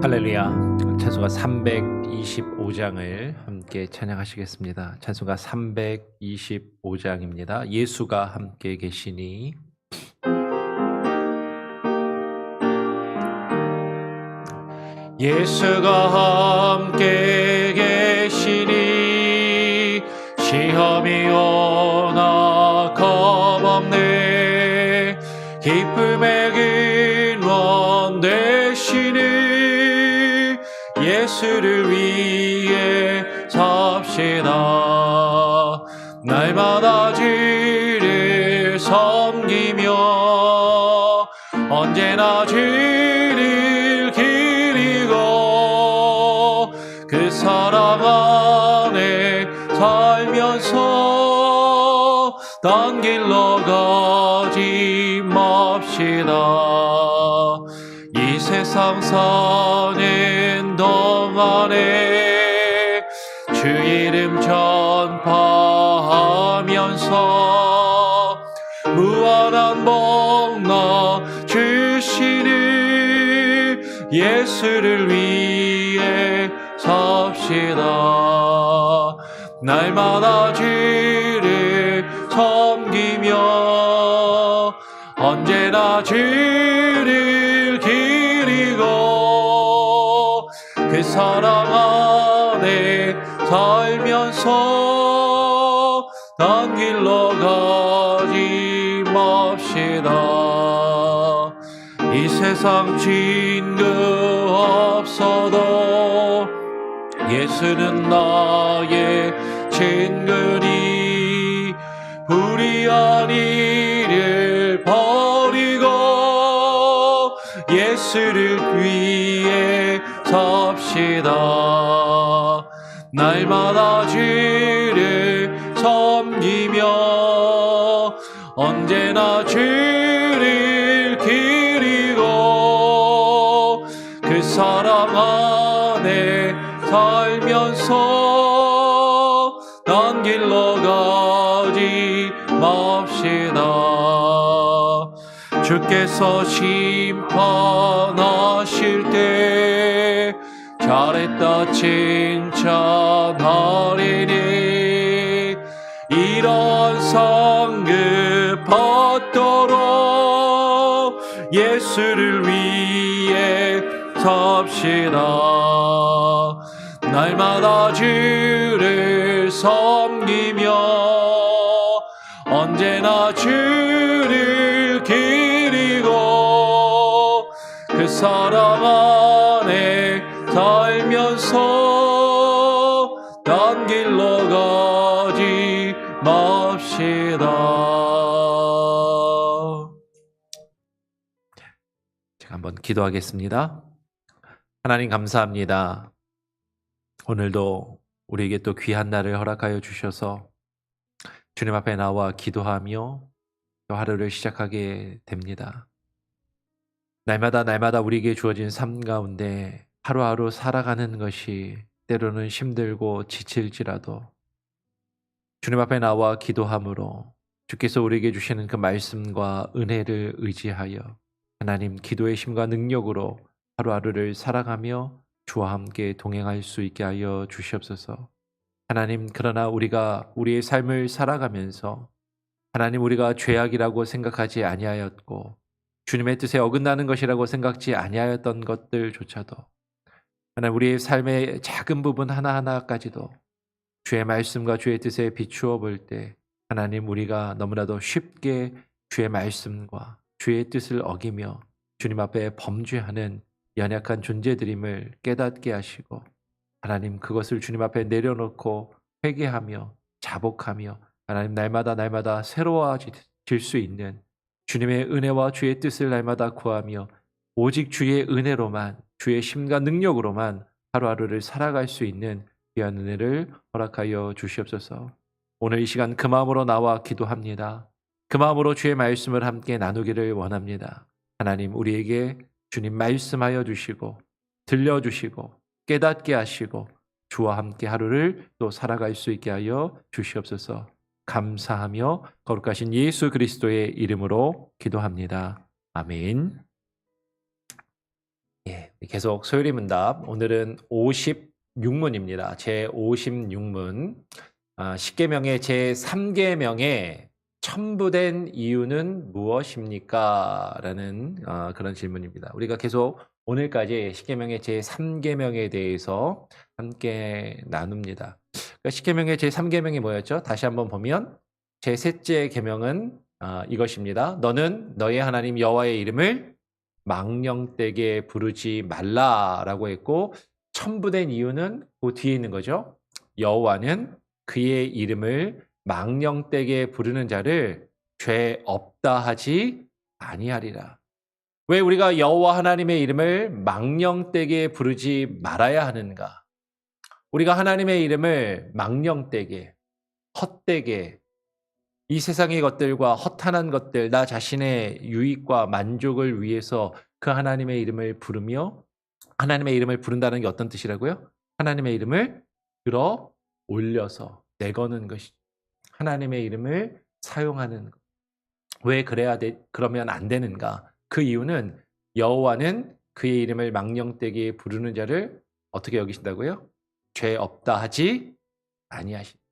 할렐루야. 찬송가 325장을 함께 찬양하시겠습니다. 찬송가 325장입니다. 예수가 함께 계시니. 예수가 함께 계시니 시험이 오나 겁없네. 기쁨의 근원 되시니 예수를 위해 삽시다. 날마다 주를 섬기며 언제나 주를 기리고 그 사랑 안에 살면서 딴 길로 가지 맙시다. 이 세상 사는 동안에 주 이름 전파하면서 무한한 복나 주시는 예수를 위해 삽시다. 날마다 주를 섬기며 언제나 주를 기리고 그 사랑 안에 살면서 딴 길로 가지 맙시다. 이 세상 친구 없어도 예수는 나의 친구니 불의한 일을 버리고 예수를 위해 삽시다. 날마다 주를 섬기며 언제나 주를 기리고 그 사랑 안에 살면서 딴 길로 가지 맙시다. 주께서 심판하실 때 잘했다 칭찬하리니 이런 상급 받도록 예수를 위해 삽시다. 날마다 주를 섬기며 언제나 주를 기리고 그 사랑 안에 살면서 딴 길로 가지 맙시다. 제가 한번 기도하겠습니다. 하나님 감사합니다. 오늘도 우리에게 또 귀한 날을 허락하여 주셔서 주님 앞에 나와 기도하며 또 하루를 시작하게 됩니다. 날마다 우리에게 주어진 삶 가운데 하루하루 살아가는 것이 때로는 힘들고 지칠지라도 주님 앞에 나와 기도함으로 주께서 우리에게 주시는 그 말씀과 은혜를 의지하여 하나님 기도의 힘과 능력으로 하루하루를 살아가며 주와 함께 동행할 수 있게 하여 주시옵소서. 하나님, 그러나 우리가 우리의 삶을 살아가면서 하나님 우리가 죄악이라고 생각하지 아니하였고 주님의 뜻에 어긋나는 것이라고 생각지 아니하였던 것들조차도 하나님 우리의 삶의 작은 부분 하나하나까지도 주의 말씀과 주의 뜻에 비추어 볼 때 하나님 우리가 너무나도 쉽게 주의 말씀과 주의 뜻을 어기며 주님 앞에 범죄하는 연약한 존재들임을 깨닫게 하시고 하나님 그것을 주님 앞에 내려놓고 회개하며 자복하며 하나님 날마다 새로워질 수 있는 주님의 은혜와 주의 뜻을 날마다 구하며 오직 주의 은혜로만 주의 힘과 능력으로만 하루하루를 살아갈 수 있는 귀한 은혜를 허락하여 주시옵소서. 오늘 이 시간 그 마음으로 나와 기도합니다. 그 마음으로 주의 말씀을 함께 나누기를 원합니다. 하나님 우리에게 주님 말씀하여 주시고 들려주시고 깨닫게 하시고 주와 함께 하루를 또 살아갈 수 있게 하여 주시옵소서. 감사하며 거룩하신 예수 그리스도의 이름으로 기도합니다. 아멘. 예, 계속 소율이 문답. 오늘은 56문입니다. 제 56문. 십계명의 제 3계명에 첨부된 이유는 무엇입니까? 라는 그런 질문입니다. 우리가 계속 오늘까지 십계명의 제 3계명에 대해서 함께 나눕니다. 그러니까 십계명의 제 3계명이 뭐였죠? 다시 한번 보면 제 셋째 계명은 이것입니다. 너는 너의 하나님 여호와의 이름을 망령되게 부르지 말라라고 했고, 첨부된 이유는 그 뒤에 있는 거죠. 여호와는 그의 이름을 망령되게 부르는 자를 죄 없다 하지 아니하리라. 왜 우리가 여호와 하나님의 이름을 망령되게 부르지 말아야 하는가? 우리가 하나님의 이름을 망령되게, 헛되게, 이 세상의 것들과 허탄한 것들, 나 자신의 유익과 만족을 위해서 그 하나님의 이름을 부르며, 하나님의 이름을 부른다는 게 어떤 뜻이라고요? 하나님의 이름을 들어 올려서 내거는 것이죠. 하나님의 이름을 사용하는 것. 왜 그러면 안 되는가? 그 이유는 여호와는 그의 이름을 망령되게 부르는 자를 어떻게 여기신다고요? 죄 없다 하지 아니하신다.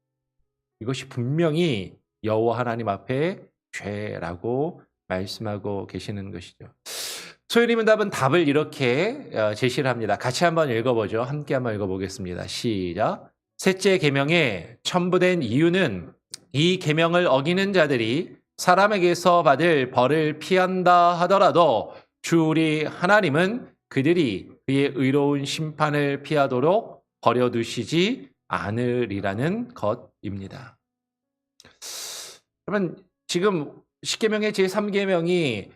이것이 분명히 여호와 하나님 앞에 죄라고 말씀하고 계시는 것이죠. 소율이 문답은 답을 이렇게 제시를 합니다. 같이 한번 읽어보죠. 함께 한번 읽어보겠습니다. 시작. 셋째 계명에 첨부된 이유는 이 계명을 어기는 자들이 사람에게서 받을 벌을 피한다 하더라도 주 우리 하나님은 그들이 그의 의로운 심판을 피하도록 버려두시지 않으리라는 것입니다. 그러면 지금 십계명의 제3계명이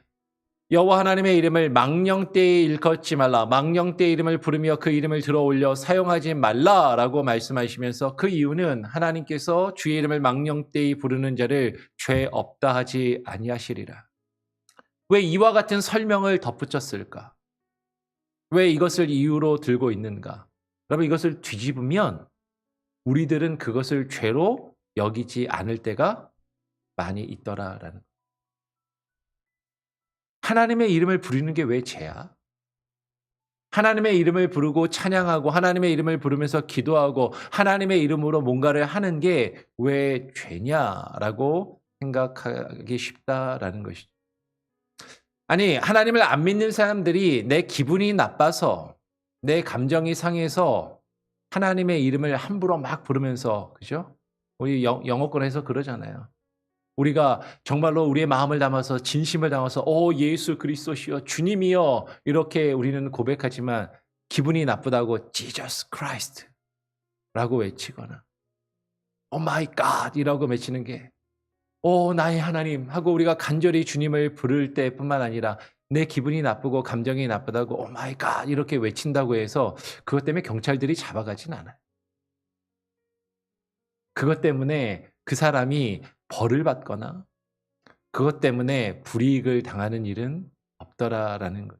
여호와 하나님의 이름을 망령되이 일컫지 말라, 망령되이 이름을 부르며 그 이름을 들어올려 사용하지 말라라고 말씀하시면서, 그 이유는 하나님께서 주의 이름을 망령되이 부르는 자를 죄 없다 하지 아니하시리라. 왜 이와 같은 설명을 덧붙였을까? 왜 이것을 이유로 들고 있는가? 여러분, 이것을 뒤집으면 우리들은 그것을 죄로 여기지 않을 때가 많이 있더라라는 것. 하나님의 이름을 부르는 게 왜 죄야? 하나님의 이름을 부르고 찬양하고 하나님의 이름을 부르면서 기도하고 하나님의 이름으로 뭔가를 하는 게 왜 죄냐라고 생각하기 쉽다라는 것이죠. 아니, 하나님을 안 믿는 사람들이 내 기분이 나빠서, 내 감정이 상해서 하나님의 이름을 함부로 막 부르면서, 그죠? 우리 영어권에서 그러잖아요. 우리가 정말로 우리의 마음을 담아서 진심을 담아서 예수 그리스도시여 주님이여 이렇게 우리는 고백하지만, 기분이 나쁘다고 Jesus Christ 라고 외치거나 Oh my God 이라고 외치는 게 나의 하나님 하고 우리가 간절히 주님을 부를 때뿐만 아니라 내 기분이 나쁘고 감정이 나쁘다고 Oh my God 이렇게 외친다고 해서 그것 때문에 경찰들이 잡아가진 않아요. 그것 때문에 그 사람이 벌을 받거나 그것 때문에 불이익을 당하는 일은 없더라라는 것.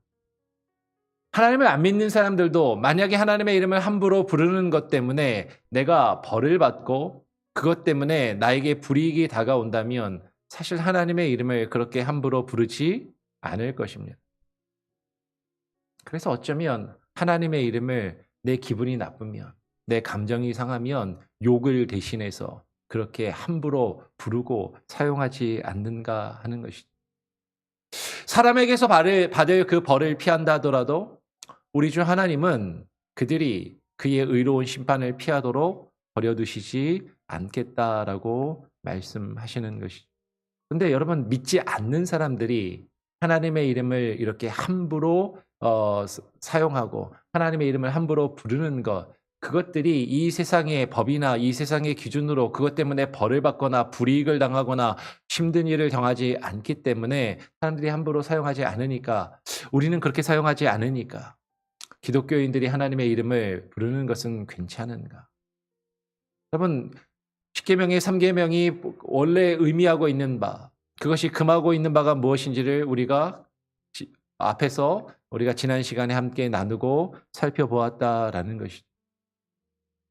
하나님을 안 믿는 사람들도 만약에 하나님의 이름을 함부로 부르는 것 때문에 내가 벌을 받고 그것 때문에 나에게 불이익이 다가온다면 사실 하나님의 이름을 그렇게 함부로 부르지 않을 것입니다. 그래서 어쩌면 하나님의 이름을 내 기분이 나쁘면, 내 감정이 상하면 욕을 대신해서 그렇게 함부로 부르고 사용하지 않는가 하는 것이죠. 사람에게서 받을 그 벌을 피한다 하더라도 우리 주 하나님은 그들이 그의 의로운 심판을 피하도록 버려두시지 않겠다라고 말씀하시는 것이죠. 그런데 여러분, 믿지 않는 사람들이 하나님의 이름을 이렇게 함부로 사용하고 하나님의 이름을 함부로 부르는 것, 그것들이 이 세상의 법이나 이 세상의 기준으로 그것 때문에 벌을 받거나 불이익을 당하거나 힘든 일을 당하지 않기 때문에 사람들이 함부로 사용하지 않으니까, 우리는 그렇게 사용하지 않으니까 기독교인들이 하나님의 이름을 부르는 것은 괜찮은가? 여러분, 십계명의 3계명이 원래 의미하고 있는 바, 그것이 금하고 있는 바가 무엇인지를 우리가 앞에서 우리가 지난 시간에 함께 나누고 살펴보았다라는 것이죠.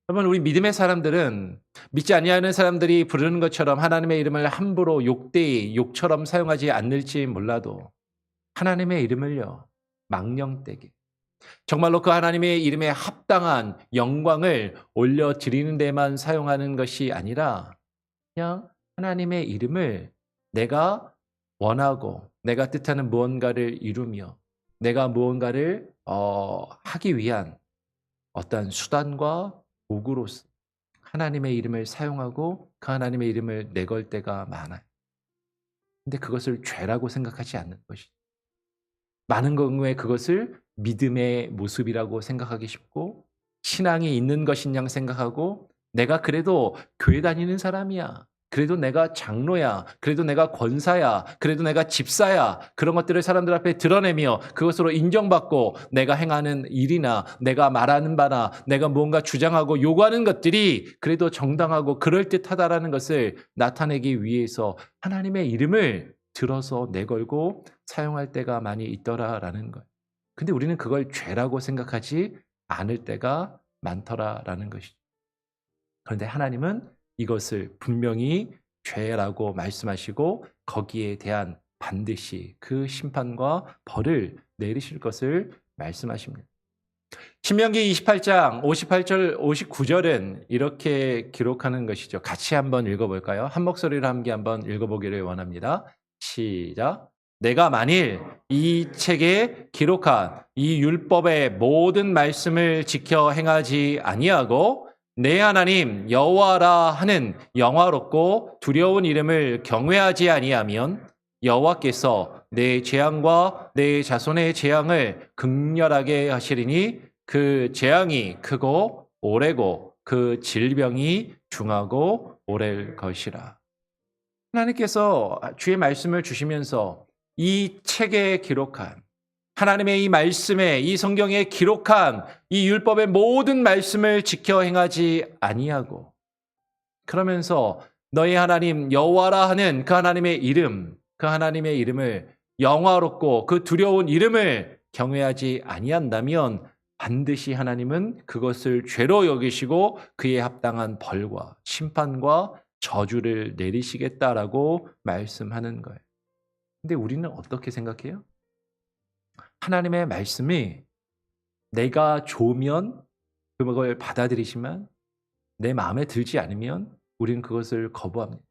여러분, 우리 믿음의 사람들은 믿지 아니하는 사람들이 부르는 것처럼 하나님의 이름을 함부로 욕되이 욕처럼 사용하지 않을지 몰라도 하나님의 이름을요 망령되게, 정말로 그 하나님의 이름에 합당한 영광을 올려드리는 데만 사용하는 것이 아니라 그냥 하나님의 이름을 내가 원하고 내가 뜻하는 무언가를 이루며 내가 무언가를 하기 위한 어떠한 수단과 도구로서 하나님의 이름을 사용하고 그 하나님의 이름을 내걸 때가 많아요. 근데 그것을 죄라고 생각하지 않는 것이죠. 많은 경우에 그것을 믿음의 모습이라고 생각하기 쉽고 신앙이 있는 것인 양 생각하고 내가 그래도 교회 다니는 사람이야. 그래도 내가 장로야. 그래도 내가 권사야. 그래도 내가 집사야. 그런 것들을 사람들 앞에 드러내며 그것으로 인정받고 내가 행하는 일이나 내가 말하는 바나 내가 무언가 주장하고 요구하는 것들이 그래도 정당하고 그럴듯하다라는 것을 나타내기 위해서 하나님의 이름을 들어서 내걸고 사용할 때가 많이 있더라라는 거예요. 근데 우리는 그걸 죄라고 생각하지 않을 때가 많더라라는 것이죠. 그런데 하나님은 이것을 분명히 죄라고 말씀하시고 거기에 대한 반드시 그 심판과 벌을 내리실 것을 말씀하십니다. 신명기 28장 58절 59절은 이렇게 기록하는 것이죠. 같이 한번 읽어볼까요? 한 목소리로 함께 한번 읽어보기를 원합니다. 시작. 내가 만일 이 책에 기록한 이 율법의 모든 말씀을 지켜 행하지 아니하고 내 하나님 여호와라 하는 영화롭고 두려운 이름을 경외하지 아니하면 여호와께서 내 재앙과 내 자손의 재앙을 극렬하게 하시리니 그 재앙이 크고 오래고 그 질병이 중하고 오래일 것이라. 하나님께서 주의 말씀을 주시면서 이 책에 기록한 하나님의 이 말씀에 이 성경에 기록한 이 율법의 모든 말씀을 지켜 행하지 아니하고 그러면서 너희 하나님 여호와라 하는 그 하나님의 이름, 그 하나님의 이름을 영화롭고 그 두려운 이름을 경외하지 아니한다면 반드시 하나님은 그것을 죄로 여기시고 그에 합당한 벌과 심판과 저주를 내리시겠다라고 말씀하는 거예요. 근데 우리는 어떻게 생각해요? 하나님의 말씀이 내가 좋으면 그걸 받아들이지만 내 마음에 들지 않으면 우리는 그것을 거부합니다.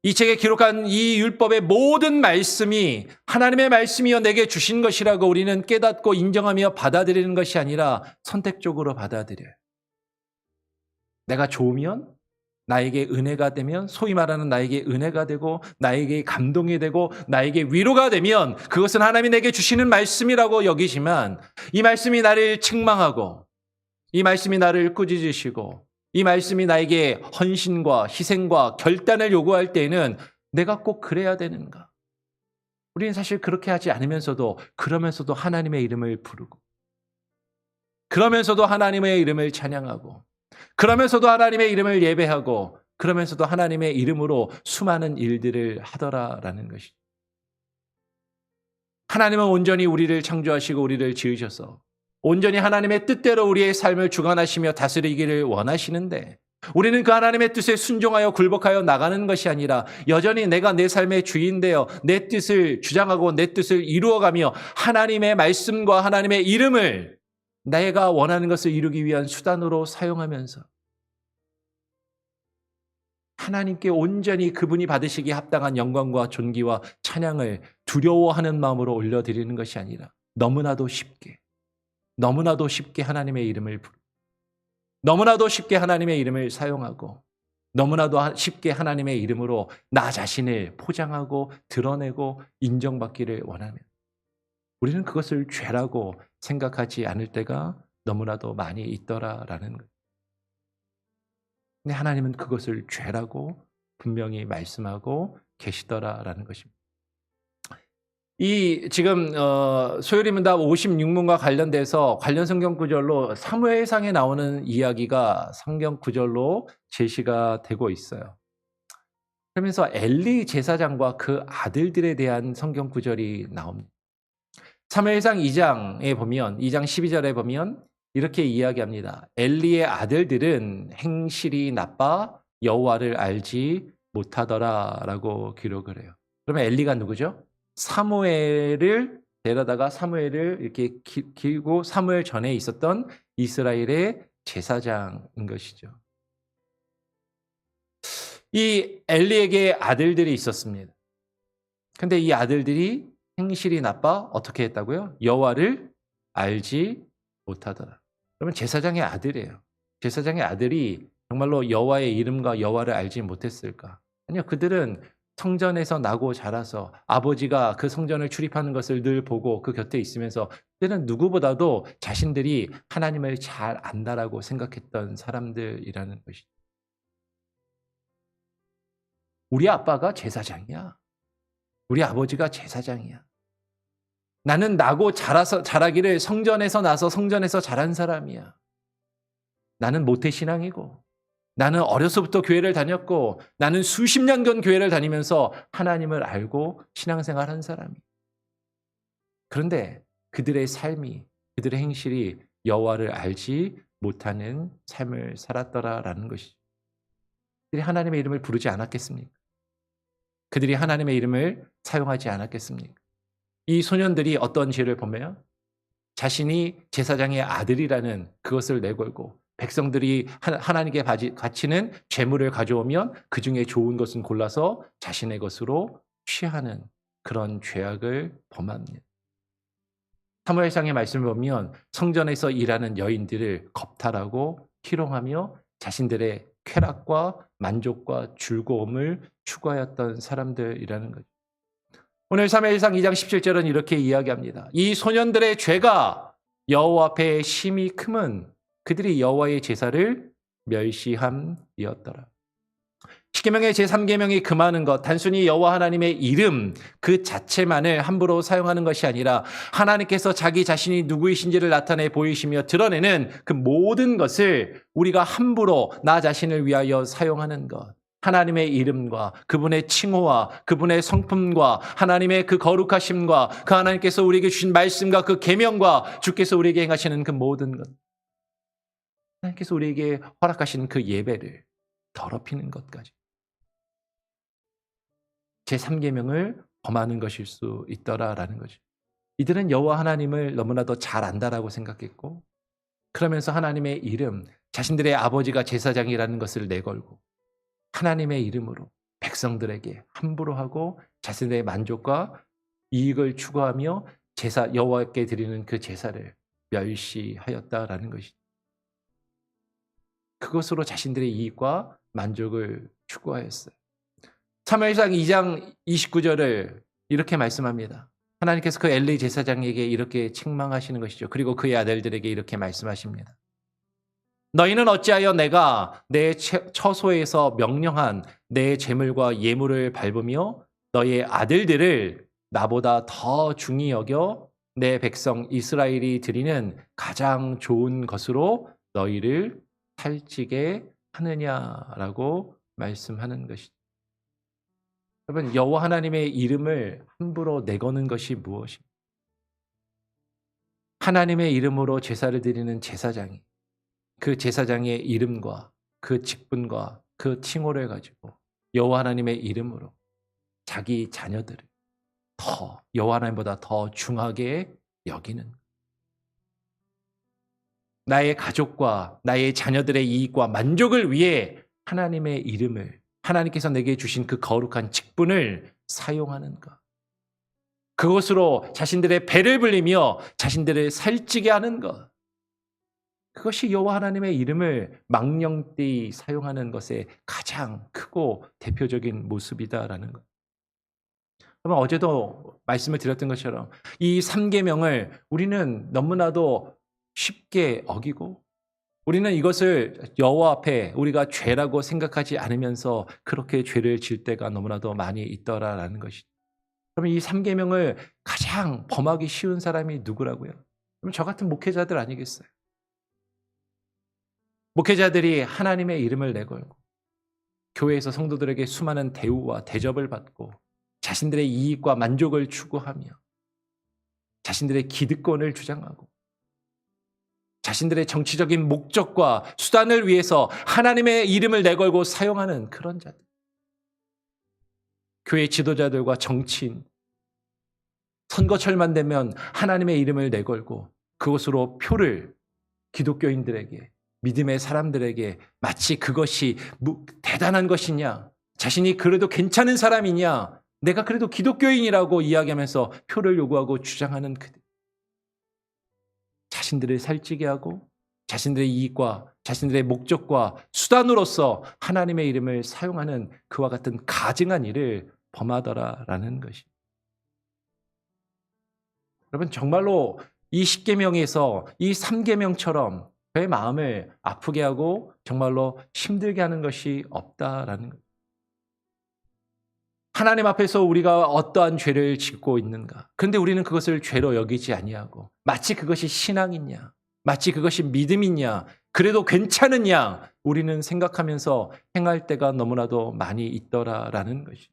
이 책에 기록한 이 율법의 모든 말씀이 하나님의 말씀이여 내게 주신 것이라고 우리는 깨닫고 인정하며 받아들이는 것이 아니라 선택적으로 받아들여요. 내가 좋으면 나에게 은혜가 되면 소위 말하는 나에게 은혜가 되고 나에게 감동이 되고 나에게 위로가 되면 그것은 하나님이 내게 주시는 말씀이라고 여기지만 이 말씀이 나를 책망하고 이 말씀이 나를 꾸짖으시고 이 말씀이 나에게 헌신과 희생과 결단을 요구할 때에는 내가 꼭 그래야 되는가? 우리는 사실 그렇게 하지 않으면서도 그러면서도 하나님의 이름을 부르고 그러면서도 하나님의 이름을 찬양하고 그러면서도 하나님의 이름을 예배하고 그러면서도 하나님의 이름으로 수많은 일들을 하더라라는 것이죠. 하나님은 온전히 우리를 창조하시고 우리를 지으셔서 온전히 하나님의 뜻대로 우리의 삶을 주관하시며 다스리기를 원하시는데 우리는 그 하나님의 뜻에 순종하여 굴복하여 나가는 것이 아니라 여전히 내가 내 삶의 주인되어 내 뜻을 주장하고 내 뜻을 이루어가며 하나님의 말씀과 하나님의 이름을 내가 원하는 것을 이루기 위한 수단으로 사용하면서 하나님께 온전히 그분이 받으시기에 합당한 영광과 존귀와 찬양을 두려워하는 마음으로 올려드리는 것이 아니라 너무나도 쉽게 하나님의 이름을 부르고 너무나도 쉽게 하나님의 이름을 사용하고 너무나도 쉽게 하나님의 이름으로 나 자신을 포장하고 드러내고 인정받기를 원하면 우리는 그것을 죄라고 생각하지 않을 때가 너무나도 많이 있더라라는 거예요. 근데 하나님은 그것을 죄라고 분명히 말씀하고 계시더라라는 것입니다. 이 지금 소요리 문답 56문과 관련돼서 관련 성경 구절로 사무엘상에 나오는 이야기가 성경 구절로 제시가 되고 있어요. 그러면서 엘리 제사장과 그 아들들에 대한 성경 구절이 나옵니다. 사무엘상 2장에 보면 2장 12절에 보면 이렇게 이야기합니다. 엘리의 아들들은 행실이 나빠 여호와를 알지 못하더라라고 기록을 해요. 그러면 엘리가 누구죠? 사무엘을 데려다가 사무엘을 이렇게 기고 사무엘 전에 있었던 이스라엘의 제사장인 것이죠. 이 엘리에게 아들들이 있었습니다. 근데 이 아들들이 행실이 나빠 어떻게 했다고요? 여호와를 알지 못하더라. 그러면 제사장의 아들이에요. 제사장의 아들이 정말로 여호와의 이름과 여호와를 알지 못했을까? 아니요. 그들은 성전에서 나고 자라서 아버지가 그 성전을 출입하는 것을 늘 보고 그 곁에 있으면서 그들은 누구보다도 자신들이 하나님을 잘 안다라고 생각했던 사람들이라는 것이죠. 우리 아빠가 제사장이야. 우리 아버지가 제사장이야. 나는 나고 자라기를 성전에서 나서 성전에서 자란 사람이야. 나는 모태신앙이고 나는 어려서부터 교회를 다녔고 나는 수십 년간 교회를 다니면서 하나님을 알고 신앙생활한 사람이야. 그런데 그들의 삶이 그들의 행실이 여호와를 알지 못하는 삶을 살았더라라는 것이죠. 그들이 하나님의 이름을 부르지 않았겠습니까? 그들이 하나님의 이름을 사용하지 않았겠습니까? 이 소년들이 어떤 죄를 범해요? 자신이 제사장의 아들이라는 그것을 내걸고 백성들이 하나님께 바치는 재물을 가져오면 그 중에 좋은 것은 골라서 자신의 것으로 취하는 그런 죄악을 범합니다. 사무엘상의 말씀을 보면 성전에서 일하는 여인들을 겁탈하고 희롱하며 자신들의 쾌락과 만족과 즐거움을 추구하였던 사람들이라는 거죠. 오늘 사무엘상 2장 17절은 이렇게 이야기합니다. 이 소년들의 죄가 여호와 앞에 심히 크면 그들이 여호와의 제사를 멸시함이었더라. 십계명의 제3계명이 금하는 것, 단순히 여호와 하나님의 이름 그 자체만을 함부로 사용하는 것이 아니라 하나님께서 자기 자신이 누구이신지를 나타내 보이시며 드러내는 그 모든 것을 우리가 함부로 나 자신을 위하여 사용하는 것. 하나님의 이름과 그분의 칭호와 그분의 성품과 하나님의 그 거룩하심과 그 하나님께서 우리에게 주신 말씀과 그 계명과 주께서 우리에게 행하시는 그 모든 것. 하나님께서 우리에게 허락하신 그 예배를 더럽히는 것까지. 제3계명을 범하는 것일 수 있더라라는 거죠. 이들은 여호와 하나님을 너무나도 잘 안다라고 생각했고 그러면서 하나님의 이름, 자신들의 아버지가 제사장이라는 것을 내걸고 하나님의 이름으로 백성들에게 함부로 하고 자신의 만족과 이익을 추구하며 제사 여호와께 드리는 그 제사를 멸시하였다라는 것이죠. 그것으로 자신들의 이익과 만족을 추구하였어요. 사무엘상 2장 29절을 이렇게 말씀합니다. 하나님께서 그 엘리 제사장에게 이렇게 책망하시는 것이죠. 그리고 그의 아들들에게 이렇게 말씀하십니다. 너희는 어찌하여 내가 내 처소에서 명령한 내 제물과 예물을 밟으며 너희의 아들들을 나보다 더 중히 여겨 내 백성 이스라엘이 드리는 가장 좋은 것으로 너희를 살찌게 하느냐라고 말씀하는 것이죠. 여러분, 여호와 하나님의 이름을 함부로 내거는 것이 무엇입니까? 하나님의 이름으로 제사를 드리는 제사장이 그 제사장의 이름과 그 직분과 그 칭호를 가지고 여호와 하나님의 이름으로 자기 자녀들을 더 여호와 하나님보다 더 중하게 여기는 나의 가족과 나의 자녀들의 이익과 만족을 위해 하나님의 이름을 하나님께서 내게 주신 그 거룩한 직분을 사용하는 것. 그것으로 자신들의 배를 불리며 자신들을 살찌게 하는 것. 그것이 여호와 하나님의 이름을 망령되이 사용하는 것의 가장 크고 대표적인 모습이다라는 것. 여러분, 어제도 말씀을 드렸던 것처럼 이 3계명을 우리는 너무나도 쉽게 어기고 우리는 이것을 여호와 앞에 우리가 죄라고 생각하지 않으면서 그렇게 죄를 질 때가 너무나도 많이 있더라라는 것이죠. 그러면 이 3계명을 가장 범하기 쉬운 사람이 누구라고요? 그럼 저 같은 목회자들 아니겠어요? 목회자들이 하나님의 이름을 내걸고 교회에서 성도들에게 수많은 대우와 대접을 받고 자신들의 이익과 만족을 추구하며 자신들의 기득권을 주장하고 자신들의 정치적인 목적과 수단을 위해서 하나님의 이름을 내걸고 사용하는 그런 자들. 교회 지도자들과 정치인, 선거철만 되면 하나님의 이름을 내걸고 그것으로 표를 기독교인들에게, 믿음의 사람들에게 마치 그것이 대단한 것이냐, 자신이 그래도 괜찮은 사람이냐, 내가 그래도 기독교인이라고 이야기하면서 표를 요구하고 주장하는 그들. 자신들을 살찌게 하고 자신들의 이익과 자신들의 목적과 수단으로서 하나님의 이름을 사용하는 그와 같은 가증한 일을 범하더라라는 것이. 여러분, 정말로 이 십계명에서 이 삼계명처럼 저의 마음을 아프게 하고 정말로 힘들게 하는 것이 없다라는 것. 하나님 앞에서 우리가 어떠한 죄를 짓고 있는가? 그런데 우리는 그것을 죄로 여기지 아니하고 마치 그것이 신앙이냐, 마치 그것이 믿음이냐, 그래도 괜찮으냐 우리는 생각하면서 행할 때가 너무나도 많이 있더라라는 것이.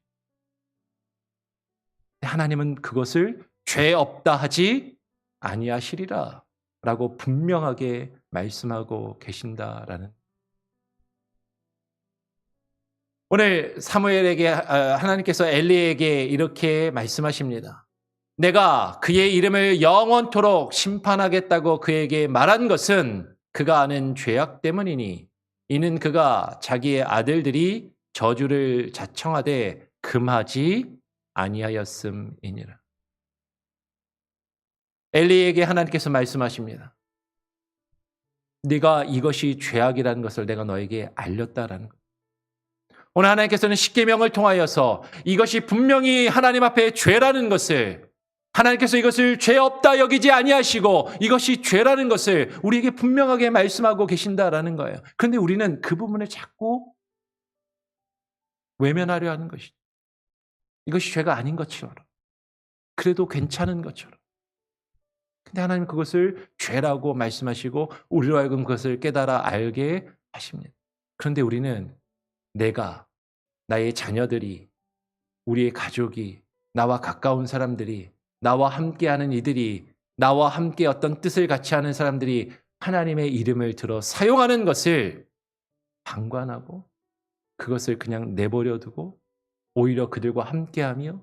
하나님은 그것을 죄 없다 하지 아니하시리라 라고 분명하게 말씀하고 계신다라는. 오늘 사무엘에게 하나님께서 엘리에게 이렇게 말씀하십니다. 내가 그의 이름을 영원토록 심판하겠다고 그에게 말한 것은 그가 아는 죄악 때문이니 이는 그가 자기의 아들들이 저주를 자청하되 금하지 아니하였음이니라. 엘리에게 하나님께서 말씀하십니다. 네가 이것이 죄악이라는 것을 내가 너에게 알렸다라는 것. 오늘 하나님께서는 십계명을 통하여서 이것이 분명히 하나님 앞에 죄라는 것을, 하나님께서 이것을 죄 없다 여기지 아니하시고 이것이 죄라는 것을 우리에게 분명하게 말씀하고 계신다라는 거예요. 그런데 우리는 그 부분을 자꾸 외면하려 하는 것이죠. 이것이 죄가 아닌 것처럼, 그래도 괜찮은 것처럼. 근데 하나님은 그것을 죄라고 말씀하시고 우리로 하여금 그것을 깨달아 알게 하십니다. 그런데 우리는 내가, 나의 자녀들이, 우리의 가족이, 나와 가까운 사람들이, 나와 함께하는 이들이, 나와 함께 어떤 뜻을 같이 하는 사람들이 하나님의 이름을 들어 사용하는 것을 방관하고 그것을 그냥 내버려 두고 오히려 그들과 함께하며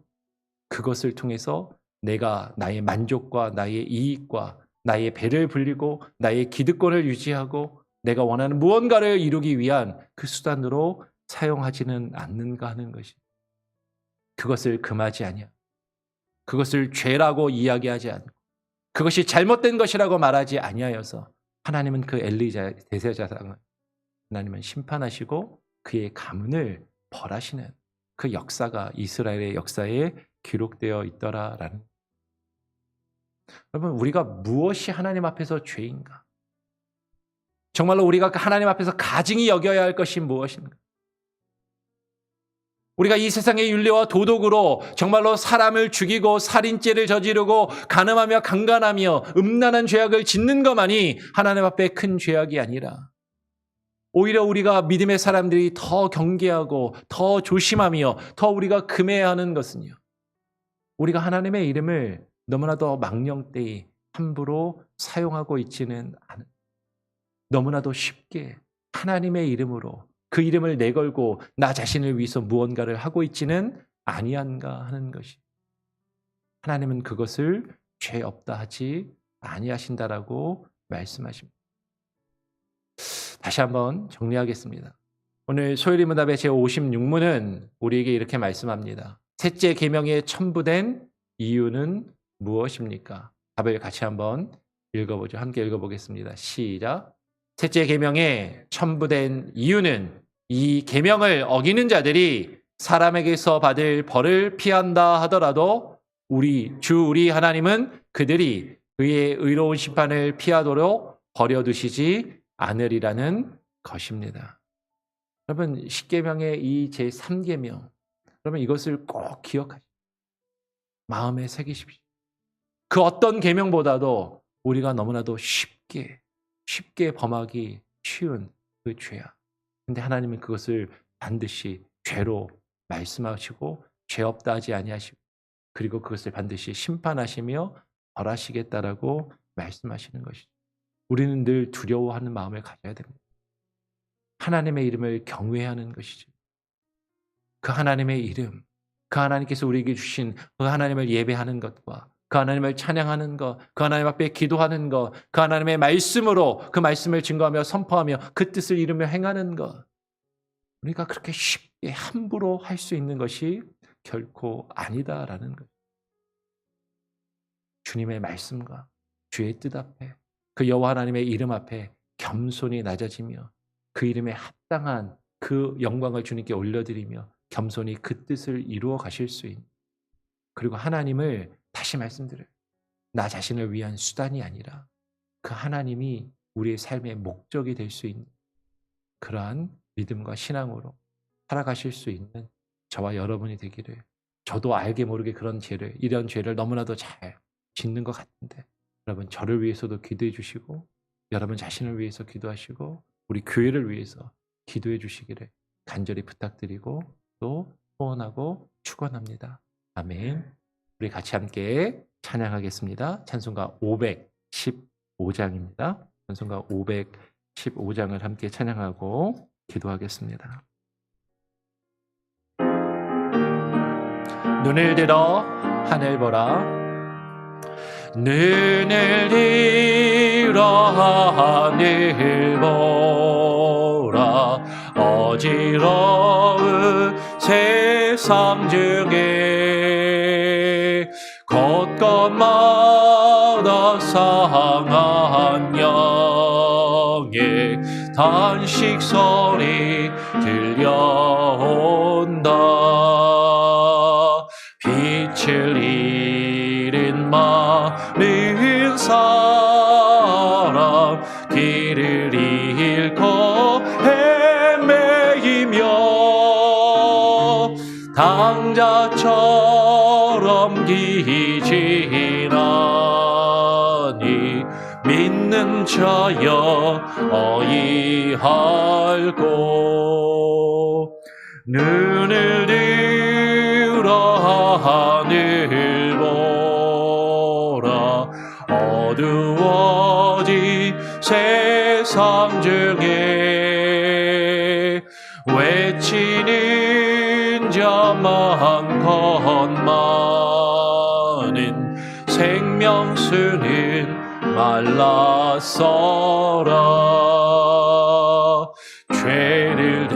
그것을 통해서 내가 나의 만족과 나의 이익과 나의 배를 불리고 나의 기득권을 유지하고 내가 원하는 무언가를 이루기 위한 그 수단으로 사용하지는 않는가 하는 것이. 그것을 금하지 아니야. 그것을 죄라고 이야기하지 않고 그것이 잘못된 것이라고 말하지 아니하여서 하나님은 그 엘리자 대제사장을 하나님은 심판하시고 그의 가문을 벌하시는 그 역사가 이스라엘의 역사에 기록되어 있더라라는. 여러분, 우리가 무엇이 하나님 앞에서 죄인가? 정말로 우리가 하나님 앞에서 가증히 여겨야 할 것이 무엇인가? 우리가 이 세상의 윤리와 도덕으로 정말로 사람을 죽이고 살인죄를 저지르고 간음하며 강간하며 음란한 죄악을 짓는 것만이 하나님 앞에 큰 죄악이 아니라 오히려 우리가 믿음의 사람들이 더 경계하고 더 조심하며 더 우리가 금해야 하는 것은요, 우리가 하나님의 이름을 너무나도 망령되이 함부로 사용하고 있지는 않은, 너무나도 쉽게 하나님의 이름으로 그 이름을 내걸고 나 자신을 위해서 무언가를 하고 있지는 아니한가 하는 것이. 하나님은 그것을 죄 없다 하지 아니하신다라고 말씀하십니다. 다시 한번 정리하겠습니다. 오늘 소요리문답의 제56문은 우리에게 이렇게 말씀합니다. 셋째 계명에 첨부된 이유는 무엇입니까? 답을 같이 한번 읽어보죠. 함께 읽어보겠습니다. 시작. 셋째 계명에 첨부된 이유는 이 계명을 어기는 자들이 사람에게서 받을 벌을 피한다 하더라도 우리 하나님은 그들이 그의 의로운 심판을 피하도록 버려두시지 않으리라는 것입니다. 여러분, 십계명의 이 제3계명, 여러분 이것을 꼭 기억하십시오. 마음에 새기십시오. 그 어떤 계명보다도 우리가 너무나도 쉽게 범하기 쉬운 그 죄야. 근데 하나님은 그것을 반드시 죄로 말씀하시고 죄 없다 하지 아니하시고 그리고 그것을 반드시 심판하시며 벌하시겠다라고 말씀하시는 것이죠. 우리는 늘 두려워하는 마음을 가져야 됩니다. 하나님의 이름을 경외하는 것이죠. 그 하나님의 이름, 그 하나님께서 우리에게 주신 그 하나님을 예배하는 것과 그 하나님을 찬양하는 것, 그 하나님 앞에 기도하는 것, 그 하나님의 말씀으로 그 말씀을 증거하며 선포하며 그 뜻을 이루며 행하는 것. 우리가 그렇게 쉽게 함부로 할 수 있는 것이 결코 아니다라는 것. 주님의 말씀과 주의 뜻 앞에, 그 여호와 하나님의 이름 앞에 겸손히 낮아지며 그 이름에 합당한 그 영광을 주님께 올려드리며 겸손히 그 뜻을 이루어 가실 수 있는, 그리고 하나님을 다시 말씀드려요. 나 자신을 위한 수단이 아니라 그 하나님이 우리의 삶의 목적이 될 수 있는 그러한 믿음과 신앙으로 살아가실 수 있는 저와 여러분이 되기를. 저도 알게 모르게 이런 죄를 너무나도 잘 짓는 것 같은데, 여러분 저를 위해서도 기도해 주시고 여러분 자신을 위해서 기도하시고 우리 교회를 위해서 기도해 주시기를 간절히 부탁드리고 또 소원하고 축원합니다. 아멘. 우리 같이 함께 찬양하겠습니다. 찬송가 515장입니다. 찬송가 515장을 함께 찬양하고 기도하겠습니다. 눈을 들어 하늘 보라. 눈을 들어 하늘 보라. 어지러운 세상 중에 곳곳마다 상한 영의 단식 소리 들려온다. 빛을 잃은 많은 사람 길을 잃고 헤매이며 당자처럼 기지나니 믿는 자여 어이할꼬. 눈을 들어 하늘 보라. 어두워진 세상 중에 외치는 자 많건만은 생명수는 말랐어라. 죄를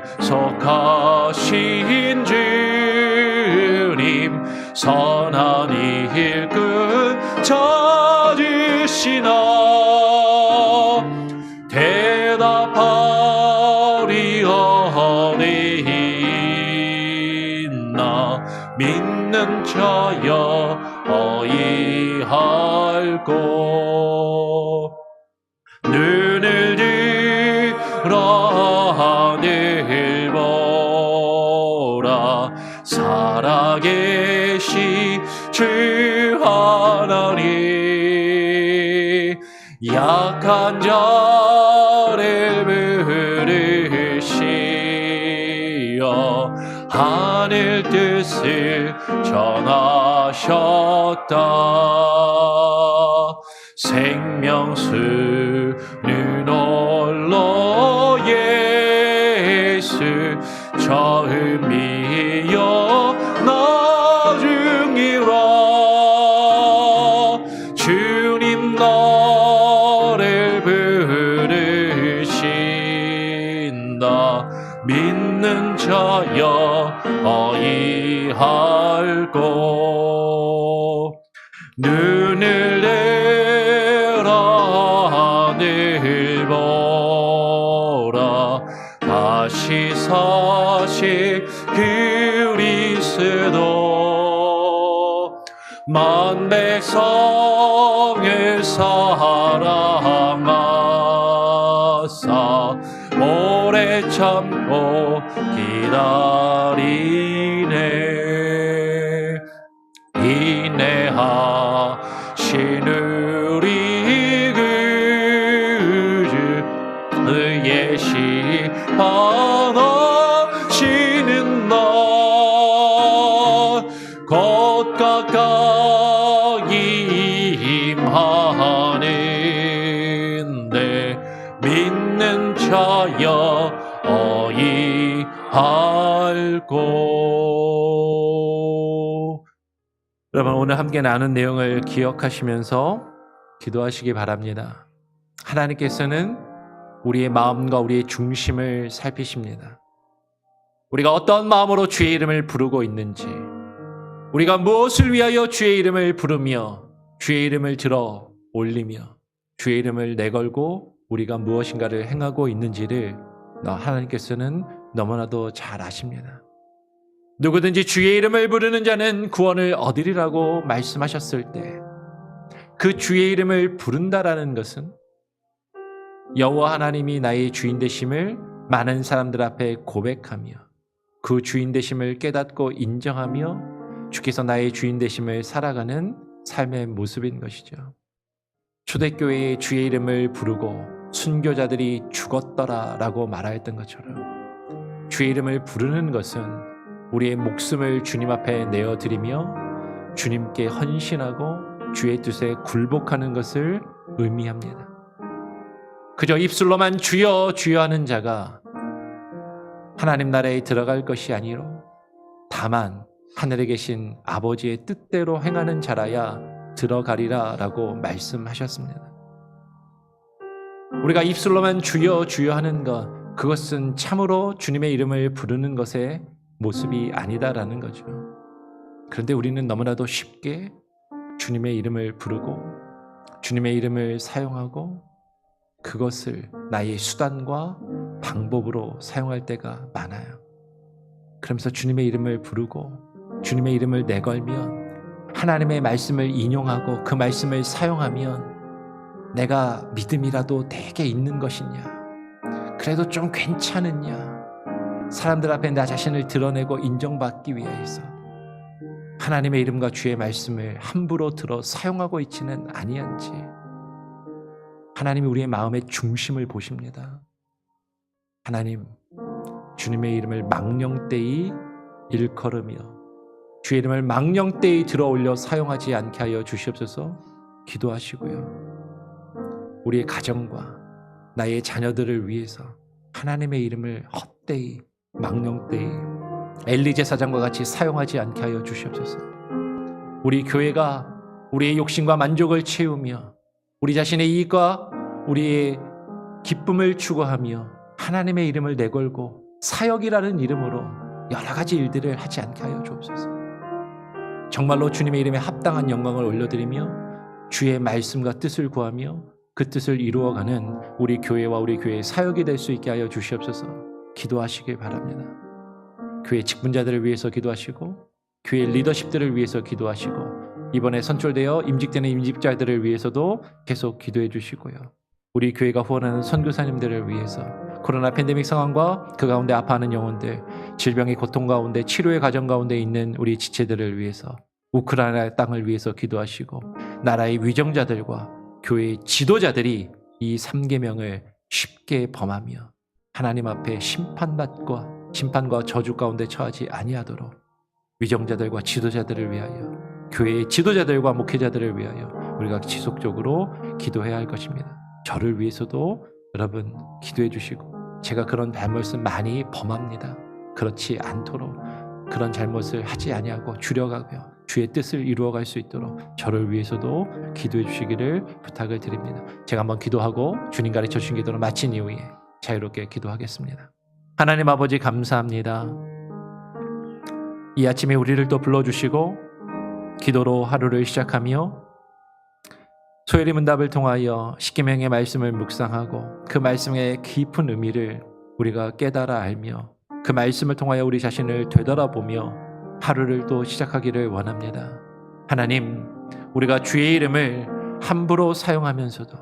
대속하신 주님 선한 일꾼 찾으시나. 대답하리 어디 있나. 믿는 자여 어이할꼬. 눈을 들어 하늘 보라. 살아계신 주 하나님 약한 자를 부르시어 하늘 뜻을 전하셨다. 생명수는 홀로 예수 처음이요 나중이라. 주님 나를 부르신다. 믿는 자여 어이할꼬. 눈을 들어 하늘 보라. 다시 사실 그리스도 만 백성을 사랑하사 오래 참고 기다리네. 인내하신 우리 구주 의의 심판하시는 날 곧 가까이 임하는데 믿는 자여 어이할꼬. 여러분, 오늘 함께 나눈 내용을 기억하시면서 기도하시기 바랍니다. 하나님께서는 우리의 마음과 우리의 중심을 살피십니다. 우리가 어떤 마음으로 주의 이름을 부르고 있는지, 우리가 무엇을 위하여 주의 이름을 부르며 주의 이름을 들어 올리며 주의 이름을 내걸고 우리가 무엇인가를 행하고 있는지를 하나님께서는 너무나도 잘 아십니다. 누구든지 주의 이름을 부르는 자는 구원을 얻으리라고 말씀하셨을 때, 그 주의 이름을 부른다라는 것은 여호와 하나님이 나의 주인 되심을 많은 사람들 앞에 고백하며 그 주인 되심을 깨닫고 인정하며 주께서 나의 주인 되심을 살아가는 삶의 모습인 것이죠. 초대교회의 주의 이름을 부르고 순교자들이 죽었더라라고 말하였던 것처럼, 주의 이름을 부르는 것은 우리의 목숨을 주님 앞에 내어드리며 주님께 헌신하고 주의 뜻에 굴복하는 것을 의미합니다. 그저 입술로만 주여 주여 하는 자가 하나님 나라에 들어갈 것이 아니로 다만 하늘에 계신 아버지의 뜻대로 행하는 자라야 들어가리라 라고 말씀하셨습니다. 우리가 입술로만 주여 주여 하는 것, 그것은 참으로 주님의 이름을 부르는 것의 모습이 아니다라는 거죠. 그런데 우리는 너무나도 쉽게 주님의 이름을 부르고 주님의 이름을 사용하고 그것을 나의 수단과 방법으로 사용할 때가 많아요. 그러면서 주님의 이름을 부르고 주님의 이름을 내걸면, 하나님의 말씀을 인용하고 그 말씀을 사용하면 내가 믿음이라도 되게 있는 것이냐, 그래도 좀 괜찮으냐, 사람들 앞에 나 자신을 드러내고 인정받기 위해서 하나님의 이름과 주의 말씀을 함부로 들어 사용하고 있지는 아니한지, 하나님이 우리의 마음의 중심을 보십니다. 하나님, 주님의 이름을 망령되이 일컬으며 주의 이름을 망령되이 들어올려 사용하지 않게 하여 주시옵소서 기도하시고요. 우리의 가정과 나의 자녀들을 위해서 하나님의 이름을 헛되이 망령되이 엘리 제사장과 같이 사용하지 않게 하여 주시옵소서. 우리 교회가 우리의 욕심과 만족을 채우며 우리 자신의 이익과 우리의 기쁨을 추구하며 하나님의 이름을 내걸고 사역이라는 이름으로 여러 가지 일들을 하지 않게 하여 주옵소서. 정말로 주님의 이름에 합당한 영광을 올려드리며 주의 말씀과 뜻을 구하며 그 뜻을 이루어가는 우리 교회와 우리 교회의 사역이 될 수 있게 하여 주시옵소서 기도하시길 바랍니다. 교회 직분자들을 위해서 기도하시고 교회 리더십들을 위해서 기도하시고 이번에 선출되어 임직되는 임직자들을 위해서도 계속 기도해 주시고요. 우리 교회가 후원하는 선교사님들을 위해서 코로나 팬데믹 상황과 그 가운데 아파하는 영혼들, 질병의 고통 가운데 치료의 과정 가운데 있는 우리 지체들을 위해서, 우크라이나 땅을 위해서 기도하시고 나라의 위정자들과 교회의 지도자들이 이 3계명을 쉽게 범하며 하나님 앞에 심판과 저주 가운데 처하지 아니하도록 위정자들과 지도자들을 위하여, 교회의 지도자들과 목회자들을 위하여 우리가 지속적으로 기도해야 할 것입니다. 저를 위해서도 여러분 기도해 주시고, 제가 그런 잘못을 많이 범합니다. 그렇지 않도록 그런 잘못을 하지 아니하고 줄여가며 주의 뜻을 이루어갈 수 있도록 저를 위해서도 기도해 주시기를 부탁을 드립니다. 제가 한번 기도하고 주님 가르쳐 주신 기도를 마친 이후에 자유롭게 기도하겠습니다. 하나님 아버지 감사합니다. 이 아침에 우리를 또 불러주시고 기도로 하루를 시작하며 소열이 문답을 통하여 십계명의 말씀을 묵상하고 그 말씀의 깊은 의미를 우리가 깨달아 알며 그 말씀을 통하여 우리 자신을 되돌아보며 하루를 또 시작하기를 원합니다. 하나님, 우리가 주의 이름을 함부로 사용하면서도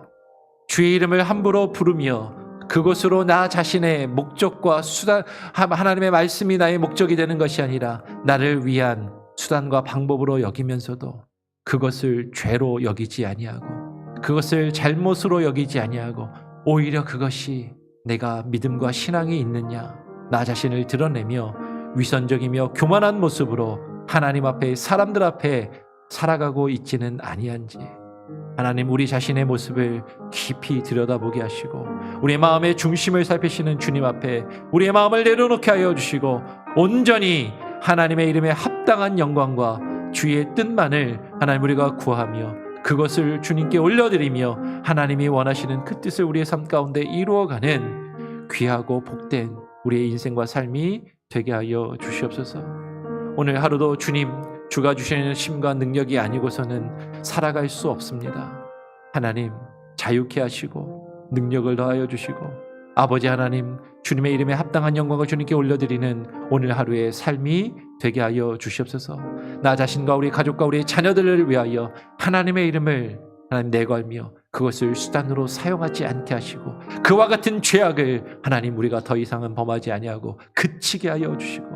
주의 이름을 함부로 부르며 그것으로 나 자신의 목적과 수단, 하나님의 말씀이 나의 목적이 되는 것이 아니라 나를 위한 수단과 방법으로 여기면서도 그것을 죄로 여기지 아니하고 그것을 잘못으로 여기지 아니하고 오히려 그것이 내가 믿음과 신앙이 있느냐, 나 자신을 드러내며 위선적이며 교만한 모습으로 하나님 앞에, 사람들 앞에 살아가고 있지는 아니한지 하나님, 우리 자신의 모습을 깊이 들여다보게 하시고 우리의 마음의 중심을 살피시는 주님 앞에 우리의 마음을 내려놓게 하여 주시고 온전히 하나님의 이름에 합당한 영광과 주의 뜻만을 하나님 우리가 구하며 그것을 주님께 올려드리며 하나님이 원하시는 그 뜻을 우리의 삶 가운데 이루어가는 귀하고 복된 우리의 인생과 삶이 되게 하여 주시옵소서. 오늘 하루도 주님 주가 주시는 힘과 능력이 아니고서는 살아갈 수 없습니다. 하나님 자유케 하시고 능력을 더하여 주시고 아버지 하나님 주님의 이름에 합당한 영광을 주님께 올려드리는 오늘 하루의 삶이 되게 하여 주시옵소서. 나 자신과 우리 가족과 우리 자녀들을 위하여 하나님의 이름을 하나님 내걸며 그것을 수단으로 사용하지 않게 하시고 그와 같은 죄악을 하나님 우리가 더 이상은 범하지 아니하고 그치게 하여 주시고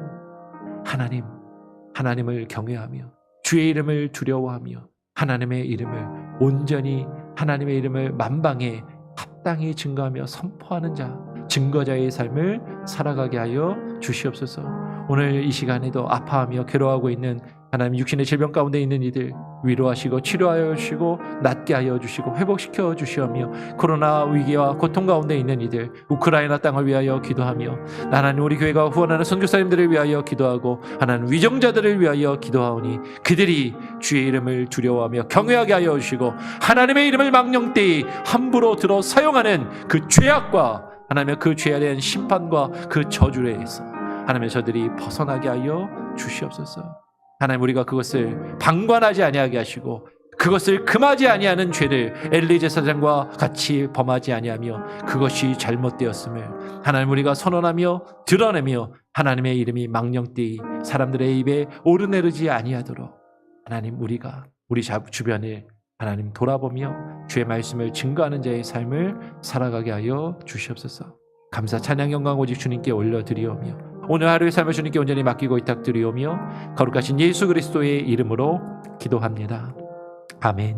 하나님을 경외하며 주의 이름을 두려워하며 하나님의 이름을 온전히 하나님의 이름을 만방에 합당히 증거하며 선포하는 자 증거자의 삶을 살아가게 하여 주시옵소서. 오늘 이 시간에도 아파하며 괴로워하고 있는 하나님 육신의 질병 가운데 있는 이들 위로하시고 치료하여 주시고 낫게 하여 주시고 회복시켜 주시오며 코로나 위기와 고통 가운데 있는 이들 우크라이나 땅을 위하여 기도하며 하나님 우리 교회가 후원하는 선교사님들을 위하여 기도하고 하나님 위정자들을 위하여 기도하오니 그들이 주의 이름을 두려워하며 경외하게 하여 주시고 하나님의 이름을 망령되이 함부로 들어 사용하는 그 죄악과 하나님의 그 죄에 대한 심판과 그 저주에서 하나님의 저들이 벗어나게 하여 주시옵소서. 하나님 우리가 그것을 방관하지 아니하게 하시고 그것을 금하지 아니하는 죄를 엘리 제사장과 같이 범하지 아니하며 그것이 잘못되었음을 하나님 우리가 선언하며 드러내며 하나님의 이름이 망령되이 사람들의 입에 오르내리지 아니하도록 하나님 우리가 우리 주변을 하나님 돌아보며 주의 말씀을 증거하는 자의 삶을 살아가게 하여 주시옵소서. 감사 찬양 영광 오직 주님께 올려드리오며 오늘 하루의 삶을 주님께 온전히 맡기고 위탁드리오며 거룩하신 예수 그리스도의 이름으로 기도합니다. 아멘.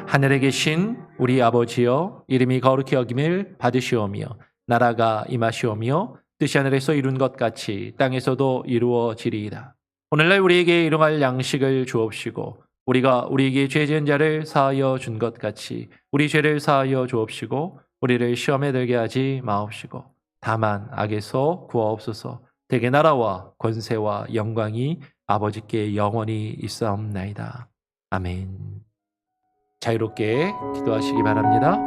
하늘에 계신 우리 아버지여 이름이 거룩히 여김을 받으시오며 나라가 임하시오며 뜻이 하늘에서 이룬 것 같이 땅에서도 이루어지리이다. 오늘날 우리에게 일용할 양식을 주옵시고 우리가 우리에게 죄 지은 자를 사하여 준 것 같이 우리 죄를 사하여 주옵시고 우리를 시험에 들게 하지 마옵시고 다만 악에서 구하옵소서. 대개 나라와 권세와 영광이 아버지께 영원히 있사옵나이다. 아멘. 자유롭게 기도하시기 바랍니다.